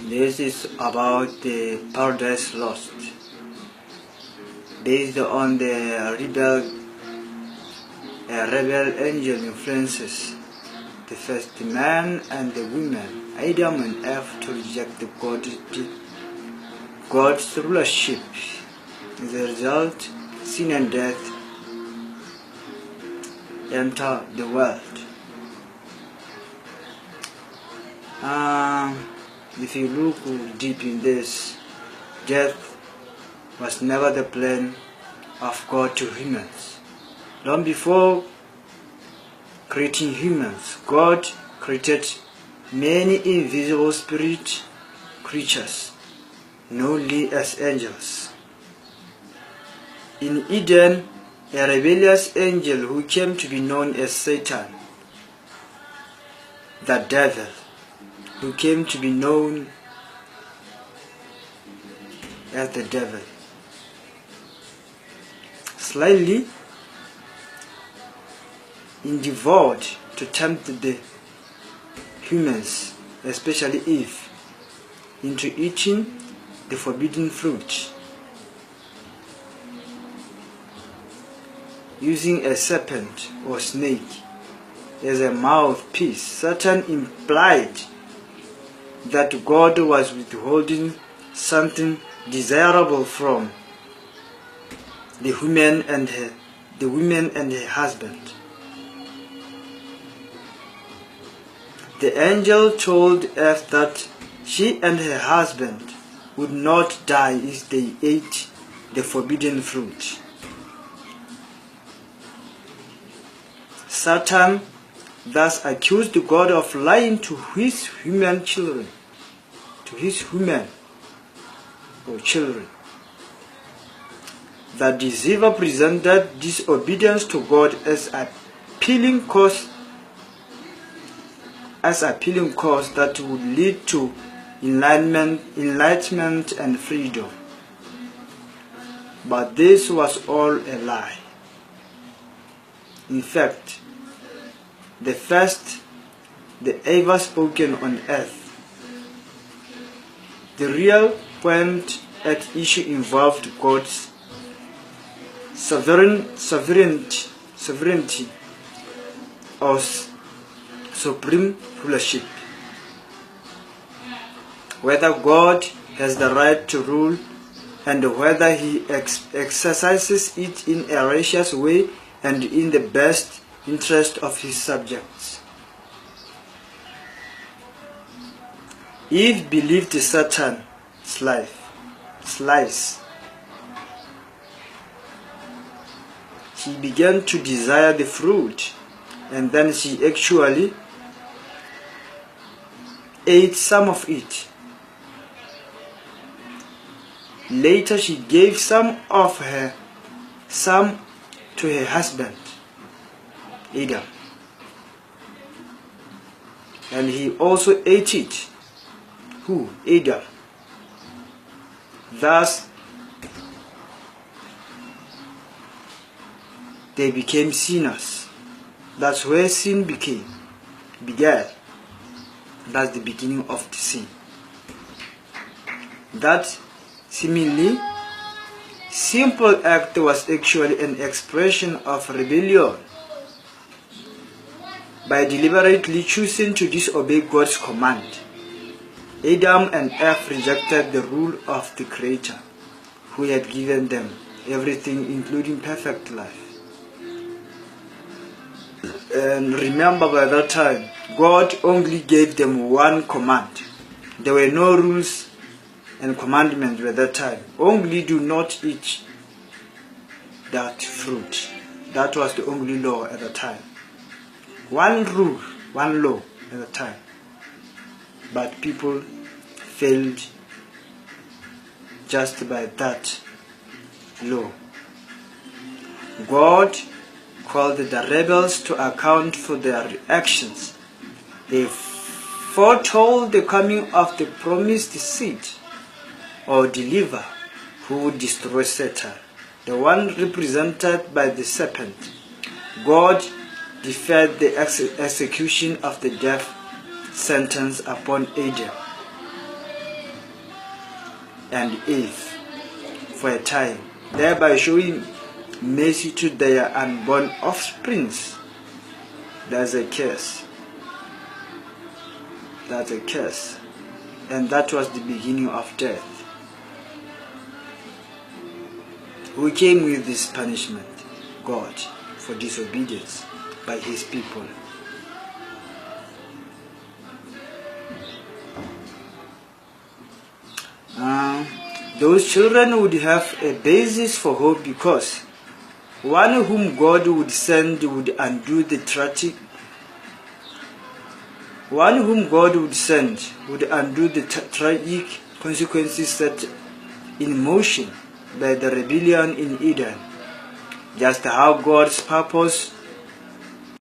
This is about the Paradise Lost, based on the rebel angel influences the first man and the woman, Adam and Eve, to reject God's rulership. As a result, sin and death enter the world. If you look deep in this, death was never the plan of God to humans. Long before creating humans, God created many invisible spirit creatures, known as angels. In Eden, a rebellious angel who came to be known as Satan, the devil, who came to be known as the devil, slightly endeavored to tempt the humans, especially Eve, into eating the forbidden fruit. Using a serpent or snake as a mouthpiece, Satan implied that God was withholding something desirable from the woman and her husband. The angel told Eve that she and her husband would not die if they ate the forbidden fruit. Satan thus accused God of lying to his human children, The deceiver presented disobedience to God as appealing cause that would lead to enlightenment and freedom. But this was all a lie. In fact, the first ever spoken on earth. The real point at issue involved God's sovereignty or supreme rulership. Whether God has the right to rule and whether he exercises it in a righteous way and in the best interest of his subjects. Eve believed Satan's lies. She began to desire the fruit, and then she actually ate some of it. Later she gave some to her husband, Adam, and he also ate it. Who? Adam. Thus, they became sinners. That's where sin began. That's the beginning of the sin. That seemingly simple act was actually an expression of rebellion. By deliberately choosing to disobey God's command, Adam and Eve rejected the rule of the Creator, who had given them everything, including perfect life. And remember, by that time, God only gave them one command. There were no rules and commandments by that time. Only do not eat that fruit. That was the only law at the time. One rule, one law at the time. But people failed just by that law. God called the rebels to account for their actions. They foretold the coming of the promised seed or deliverer who would destroy Satan, the one represented by the serpent. God deferred the execution of the death sentence upon Adam and Eve for a time, thereby showing mercy to their unborn offsprings. That's a curse. That's a curse. And that was the beginning of death. Who came with this punishment? God, for disobedience by his people. Those children would have a basis for hope, because one whom God would send would undo the tragic consequences set in motion by the rebellion in Eden, just how God's purpose